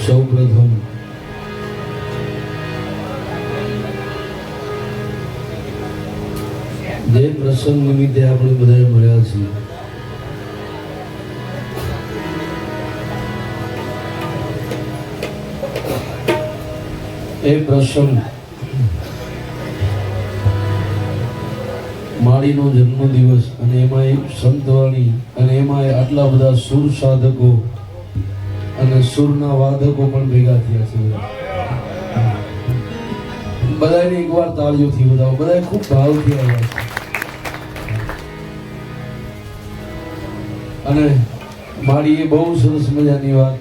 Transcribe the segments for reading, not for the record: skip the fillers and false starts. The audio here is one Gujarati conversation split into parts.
સૌપ્રથમ જે પ્રસંગ નિમિત્તે આપણે બધા મળ્યા છીએ એ પ્રસંગ માળીનો જન્મદિવસ અને એમાં સંતવાણી અને એમાં આટલા બધા સુર સાધકો અને સુરના વાદકો પણ ભેગા થયા છે બધાને એકવાર તાળીઓથી વધાવો બધા ખૂબ ભાવથી આવ્યા છે અને માળીએ બહુ સરસ મજાની વાત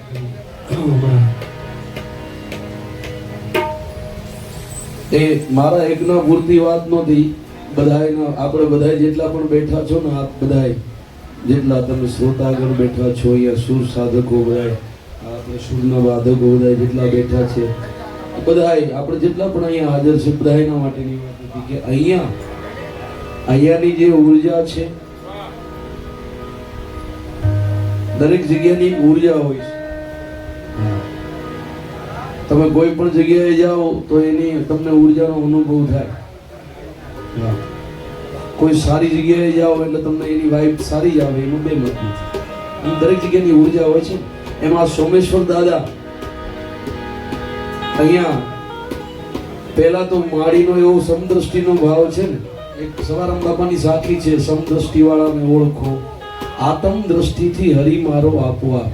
એ મારા એકના પૂરતી વાત નહોતી બધાયના આપણે બધા જેટલા પણ બેઠા છો ને આપ બધા જેટલા તમે શ્રોતાગણ બેઠા છો અહીંયા સુર સાધકો બધા આપણે સુરના વાદકો બધા જેટલા બેઠા છે બધાય આપણે જેટલા પણ અહીંયા હાજર છે બધાયના માટેની વાત હતી કે અહીંયાની જે ઉર્જા છે દરેક જગ્યાની ઉર્જા હોય છે તમે કોઈ પણ જગ્યાએ જાઓ તો એની તમને ઉર્જાનો અનુભવ થાય કોઈ સારી જગ્યાએ જાઓ એટલે તમને એની વાઇબ સારી જ આવે એમાં બે મત નથી દરેક જગ્યાની ઉર્જા હોય છે એમાં સોમેશ્વર દાદા અહીંયા પહેલા તો માળીનો એવો સમદ્રષ્ટિનો ભાવ છે ને એક સવારામ બાપાની સાખી છે સમદ્રષ્ટિ વાળાને ઓળખો આત્મ દ્રષ્ટિથી હરિ મારો આપવા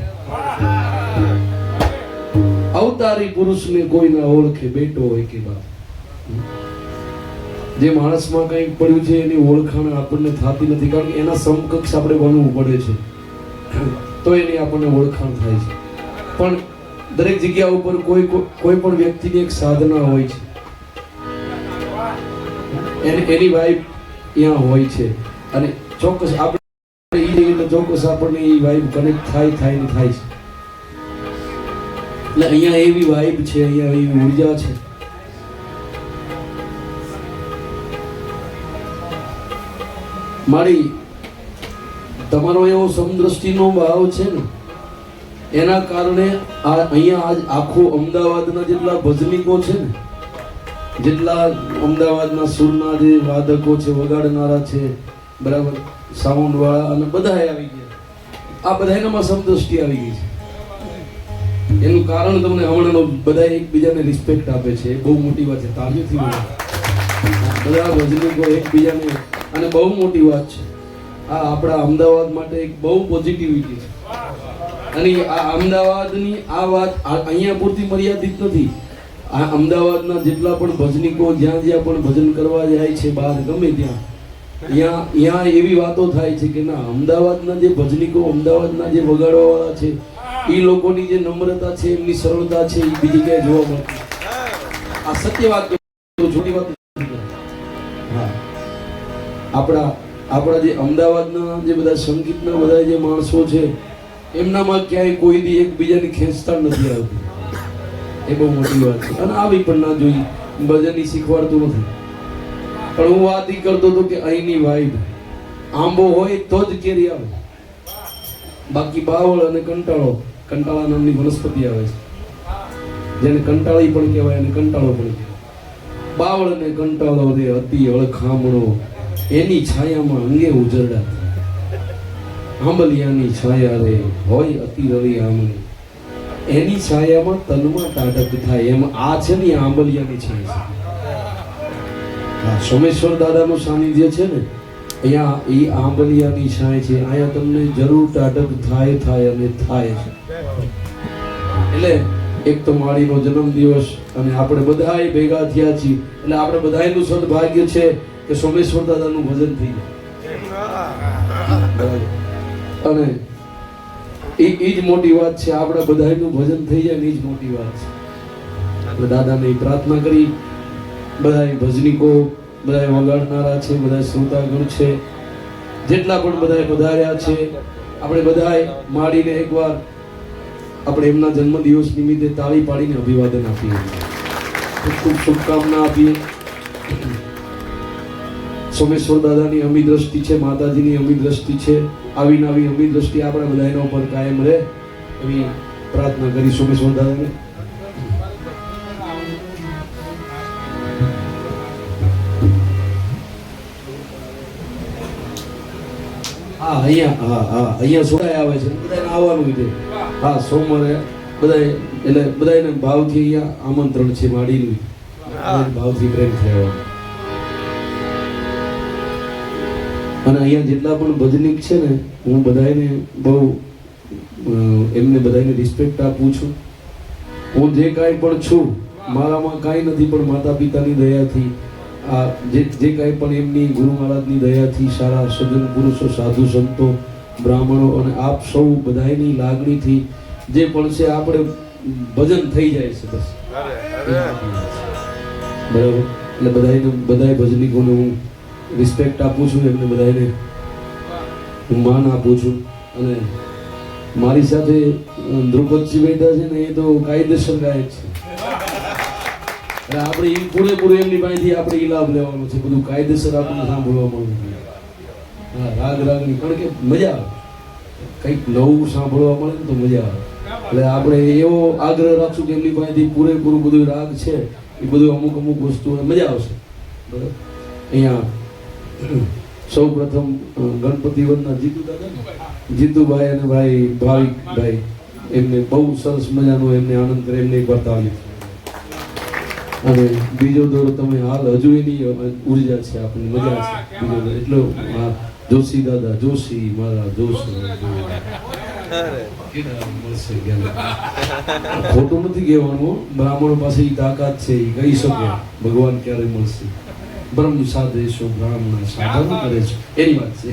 અવતારી પુરુષને કોઈ ના ઓળખે બેટો હોય કે બાપ જે માણસમાં કંઈક પડ્યું છે એની ઓળખાણ આપણને થતી નથી કારણ કે એના સમકક્ષ આપણે બનવું પડે છે તો એની આપણને ઓળખાણ થાય છે પણ દરેક જગ્યા ઉપર કોઈ પણ વ્યક્તિની એક સાધના હોય છે એની વાઇબ ત્યાં હોય છે અને ચોક્કસ આપણે એટલે ચોક્કસ આપણને એ વાઇબ કનેક્ટ થાય છે એટલે અહીંયા એવી વાઇબ છે અહીંયા એવી ઉર્જા છે મારી તમારો એવો સમદ્રષ્ટિનો ભાવ છે ને એના કારણે અહીંયા આજ આખો અમદાવાદના જેટલા ભજનિકો છે ને જેટલા અમદાવાદના સુરના જે વાદકો છે વગાડનારા છે બરાબર સાઉન્ડ વાળા અને બધા આવી ગયા આ બધાનામાં સમદ્રષ્ટિ આવી ગઈ છે એનું કારણ તમને હમણાંનો બધા એકબીજાને રિસ્પેક્ટ આપે છે એ બહુ મોટી વાત છે તાળીઓથી બધા ભજનિકો એકબીજાને અને બહુ મોટી વાત છે આ આપણા અમદાવાદ માટે એક બહુ પોઝિટિવિટી છે અને આ અમદાવાદની આ વાત અહીંયા પૂરતી મર્યાદિત નથી આ અમદાવાદના જેટલા પણ ભજનિકો જ્યાં જ્યાં પણ ભજન કરવા જાય છે બહાર ગમે ત્યાં એવી વાતો થાય છે કે ના અમદાવાદના જે ભજનિકો અમદાવાદના જે વગાડવાવાળા છે એ લોકોની જે નમ્રતા છે એમની સરળતા છે એ બીજી ક્યાંય જોવા મળતી આ સત્ય વાત છોટી વાત હા આપણા જે અમદાવાદના જે બધા સંગીતના બધા જે માણસો છે એમનામાં ક્યાંય કોઈ દી એકબીજાની ખેંચતાણ નથી આવતી એ બહુ મોટી વાત છે અને આવી પણ ના જોઈ ભજનની શીખવાડતું નથી પણ હું વાત ઈ કરતો હતો કે અહીંની વાઇબ આંબો હોય તો જ કેરી આવે બાકી બાવળ અને કંટાળા નામની વનસ્પતિ આવે છે જેને કંટાળી પણ કહેવાય અને કંટાળો પણ કહેવાય બાવળ અને કંટાળો રે અતિ અળખામણો એની છાયામાં અંગે ઉજરડા આંબલિયાની છાયા રે હોય અતિ રવિ આમની એની છાયામાં તનમાં ટાઢક થાય એમ આ છે ને આંબલિયાની છાયા છે સોમેશ્વર દાદાનું સાનિધ્ય છે ને અહીંયા એ આંબલિયાની છાય છે અહીંયા તમને જરૂર ટાઢક થાય અને થાય છે એટલે એક તો માળીનો જન્મદિવસ અને આપણે બધાય ભેગા થયા છીએ એટલે આપણે બધાયનું સદભાગ્ય છે કે સોમેશ્વર દાદાનું ભજન થઈ જાય અને એ જ મોટી વાત છે. આપણા બધાનું ભજન થઈ જાય ને એ જ મોટી વાત છે. આપણે દાદાને પ્રાર્થના કરી, બધા ભજનીકો, બધા વગાડનારા છે, બધા શ્રોતાગણ છે, જેટલા પણ બધા પધાર્યા છે, આપણે બધા માડીને એકવાર આપણે એમના જન્મદિવસ નિમિત્તે તાળી પાડીને અભિવાદન આપીએ, ખૂબ ખૂબ શુભકામના આપીએ. સોમેશ્વર દાદાની અમી દ્રષ્ટિ છે, માતાજીની અમી દ્રષ્ટિ છે, આવી નવી અમી દ્રષ્ટિ આપણા બધાના ઉપર કાયમ રહે એવી પ્રાર્થના કરી સોમેશ્વર દાદાને. અહીંયા સોડાય આવે છે, બધાને આવવાનું છે. હા, સોમવારે બધા એટલે બધાને ભાવથી અહીંયા આમંત્રણ છે, માડીનું ભાવથી પ્રેમથી આવવાનું. અને અહીંયા જેટલા પણ ભજનિક છે ને, હું બધાને બહુ એમને બધાને રિસ્પેક્ટ આપું છું. હું જે કાંઈ પણ છું, મારામાં કાંઈ નથી, પણ માતા પિતાની દયાથી આ જે કાંઈ પણ એમની ગુરુ મહારાજની દયાથી, સારા સજ્જન પુરુષો, સાધુ સંતો, બ્રાહ્મણો અને આપ સૌ બધાની લાગણીથી જે પણ છે આપણે ભજન થઈ જાય છે બસ. બરાબર, એટલે બધા ભજનીકોને હું રિસ્પેક્ટ આપું છું, એમને બધાને હું માન આપું છું. અને મારી સાથે દ્રુપદજી બેઠા છે ને, એ તો કાયદેસર ગાયક છે. આપણે એ પૂરેપૂરું એમની પાસેથી આપણે ઈ લાભ લેવાનો છે, બધું કાયદેસર આપણને સાંભળવા મળે. હા, રાગની, કારણ કે મજા આવે, કંઈક નવું સાંભળવા મળે ને તો મજા આવે. એટલે આપણે એવો આગ્રહ રાખશું કે એમની પાસેથી પૂરેપૂરું બધું રાગ છે, એ બધું અમુક વસ્તુ મજા આવશે. બરાબર, અહીંયા સૌ પ્રથમ ગણપતિ વનના જીતુભાઈ અને ભાઈ ભાવિકભાઈ, એમને બહુ સરસ મજાનો એમને આનંદ કરે, એમને એકવાર તાળીઓ. અને બીજો દોર તમે હાલ હજુ એની ઉર્જા છે, આપણને મજા છે. બીજો દોર એટલો જોશી દાદા, જોશી મારા જોશી, ખોટું નથી કહેવાનું. બ્રાહ્મણો પાસે એ તાકાત છે, એ કહી શકે ભગવાન ક્યારે મળશે. બ્રહ્મ સાધેશો બ્રાહ્મણ સાધન કરે છે, એની વાત છે.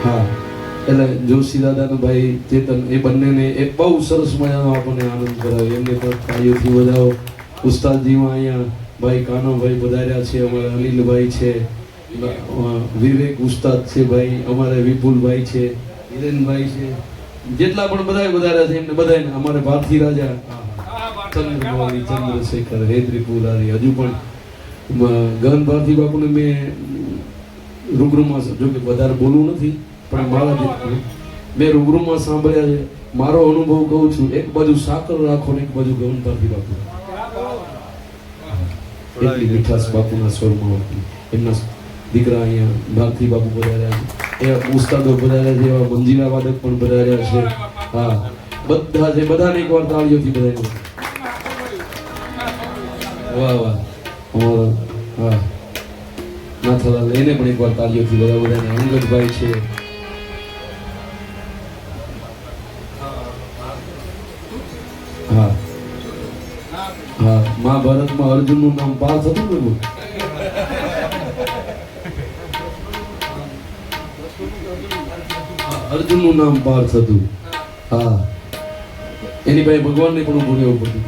હા, એટલે જોશી દાદા ભાઈ ચેતન, એ બંનેને એ બહુ સરસ મજાનો આપણને આનંદ કરાવ્યો. એમને પણ તાળીઓથી વધાવો. ઉસ્તાદજીમાં અહીંયા ભાઈ કાનાભાઈ પધાર્યા છે, અમારા અનિલભાઈ છે, વિવેક ઉસ્તાદ છે ભાઈ, અમારે વિપુલભાઈ છે, હિરેનભાઈ છે, જેટલા પણ બધા પધાર્યા છે એમને બધાને, અમારે ભારતી રાજા ચંદ્રમાલી, ચંદ્રશેખર, હેદ્રીપુરારી, હજુ પણ ગગન ભારતી બાપુને મેં રૂબરૂમાં, જો કે વધારે બોલવું નથી, પણ મારા મેં રૂબરૂમાં સાંભળ્યા છે. મારો અનુભવ કહું છું, એક બાજુ સાકર રાખો ને એક બાજુ ગગન ભારતી બાપુ, એટલી મીઠાશ બાપુના સ્વરમાં. એમના દીકરા અહીંયા ભારતી બાપુ પધાર્યા છે, એ ઉસ્તાદો પધાર્યા છે, એવા મંજીરા વાદક પણ પધાર્યા છે. હા, બધા છે, બધાને એકવાર તાળીઓથી બધાને વાહ વાહ. હા, નાથાલાલ, એને પણ એકવાર તાળીઓથી બધાને. અંગદભાઈ છે, હા હા, મહાભારતમાં અર્જુનનું નામ પાર્થ હતું ને, અર્જુનનું નામ પાર્થ હતું. હા, એની પાસે ભગવાનને પણ ઉભું રહેવું પડતું,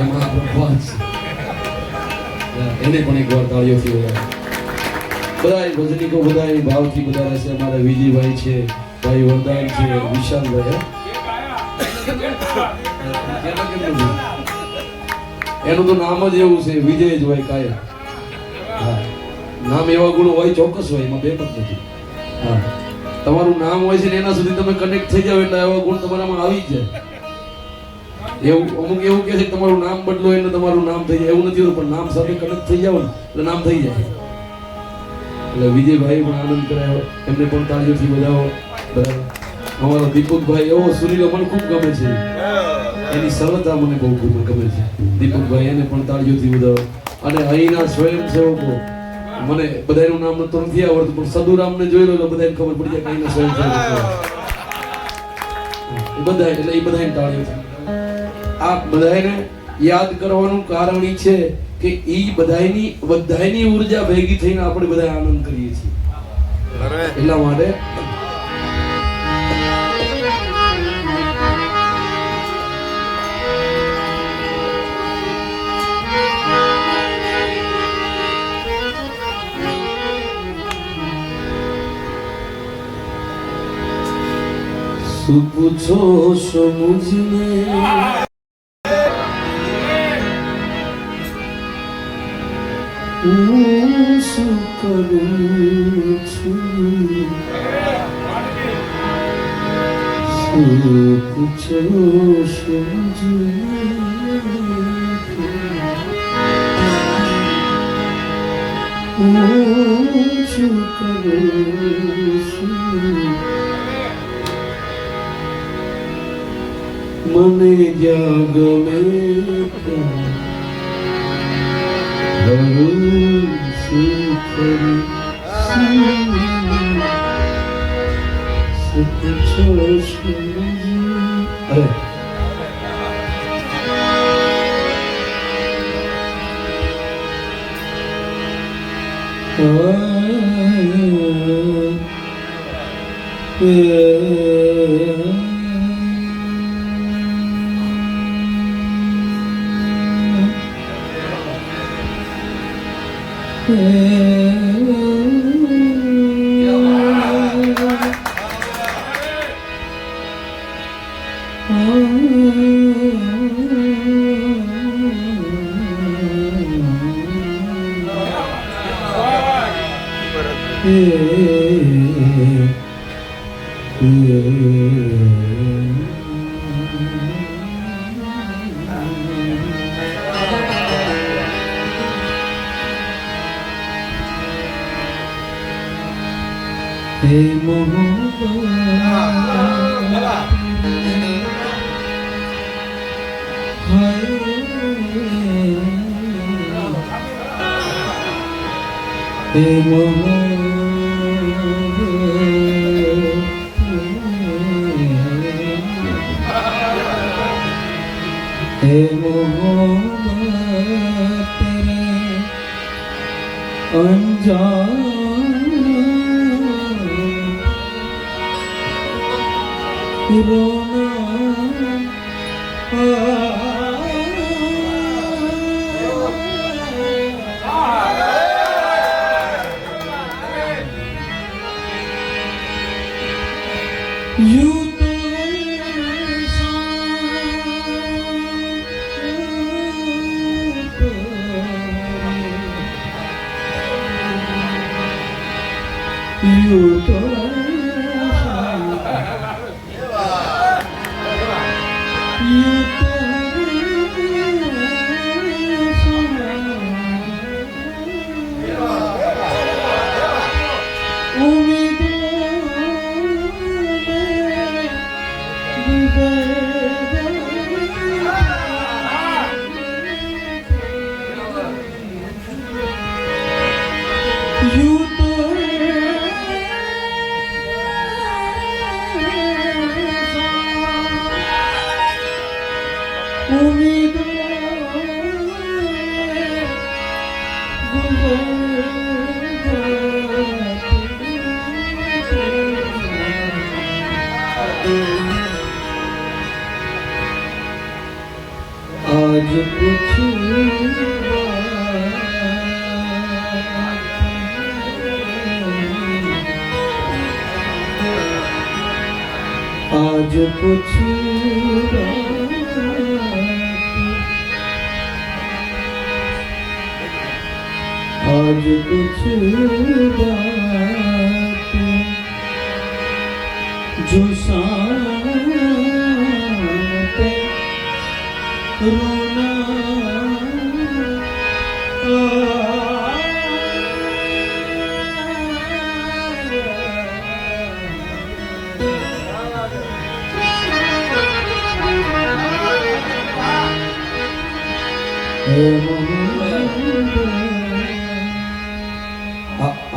એમાં ભગવાન છે. એને પણ એકવાર તાળીઓથી વધારે. બધા ભજનીકો બધા ભાવથી બધા રહેશે. અમારા વિજયભાઈ છે, ભાઈ વરદાન છે, વિશાલભાઈ, એનું તો નામ જ એવું છે, વિજય જ હોય કાયમ. હા, નામ એવા ગુણ હોય, ચોક્કસ હોય, એમાં બે પણ નથી. હા, તમારું નામ હોય છે ને એના સુધી તમે કનેક્ટ થઈ જાવ એટલે એવા ગુણ તમારામાં આવી જ જાય. એવું અમુક એવું કહે છે કે તમારું નામ બદલો એટલે તમારું નામ થઈ જાય, એવું નથી હોતું, પણ નામ સાથે કનેક્ટ થઈ જાવ ને એટલે નામ થઈ જાય. એટલે વિજયભાઈ પણ આનંદ કરાયો, એમને પણ તાળીઓથી વધાવો. બરાબર, અમારો દીપકભાઈ એવો સુરીલો મને ખૂબ ગમે છે, એની સરળતા મને બહુ ગમે છે. દીપકભાઈ, એને પણ તાળીઓથી વધાવો. અને અહીંના સ્વયંસેવકો, મને બધાનું નામ તો નથી આવડતું, પણ સદુરામને જોઈ લો એટલે બધાને ખબર પડી જાય કે અહીંના સ્વયંસેવકો બધા, એટલે એ બધાને તાળીઓથી. આ બધાને યાદ કરવાનું કારણ એ છે કે ઈ બધાની ઉર્જા ભેગી થઈને આપણે બધા આનંદ કરીએ છીએ. એટલા માટે તું પૂછો છો મુझને હું શું કરું છું શું પૂછો છો મુझને હું શું કરું છું મને જ્યાં ગમે ત્યાં શું કરું શું પૂછો છો અરે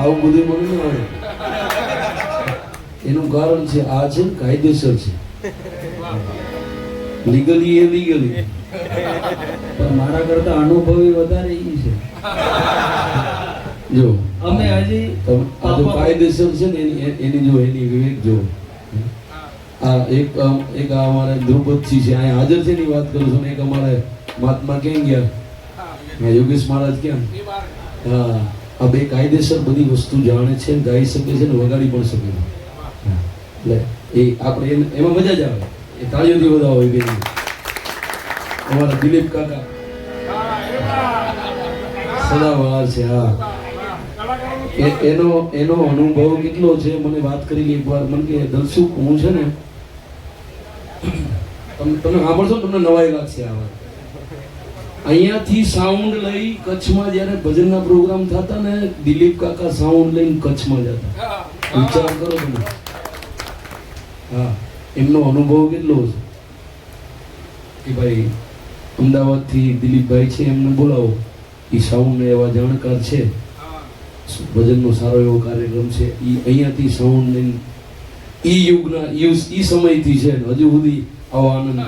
આવું બધું મને ન આવે. એનું કારણ છે આ છે ને કાયદેસર છે, લીગલી એ લીગલી, પણ મારા કરતા અનુભવી વધારે ઈ છે. જો અમે હજી આ તો કાયદેસર છે ને એની જો એની વિવેક જો આ એક આ અમારે ધ્રુપદજી છે અહીંયા હાજર છે એની વાત કરું છું ને એક અમારે મહાત્મા ક્યાં ગયા, યોગેશ મહારાજ ક્યાં, હા આ બે કાયદેસર બધી વસ્તુ જાણે છે, ગાઈ શકે છે ને વગાડી પણ શકે છે. એટલે એ આપણે એમાં મજા જ આવે. એ તાળીઓથી વધાવો હોય બેન. અમારા દિલીપ કાકા સદાબહાર છે. હા, એનો અનુભવ કેટલો છે મને વાત કરી એકવાર. મને કે દલસુખ હું છે ને, તમે સાંભળશો તમને નવાઈ લાગશે આ વાત. અહીંયાથી સાઉન્ડ લઈ કચ્છમાં જ્યારે ભજનના પ્રોગ્રામ થતા ને, દિલીપ કાકા સાઉન્ડ લઈને કચ્છમાં જતા. વિચાર કરો તમે. હા, એમનો અનુભવ કેટલો છે કે ભાઈ અમદાવાદથી દિલીપભાઈ છે એમને બોલાવો, એ સાઉન્ડ એવા જાણકાર છે, ભજનનો સારો એવો કાર્યક્રમ છે, એ અહીંયાથી સાઉન્ડ લઈને ઈ યુગના ઈ સમયથી છે હજુ સુધી આવો આનંદ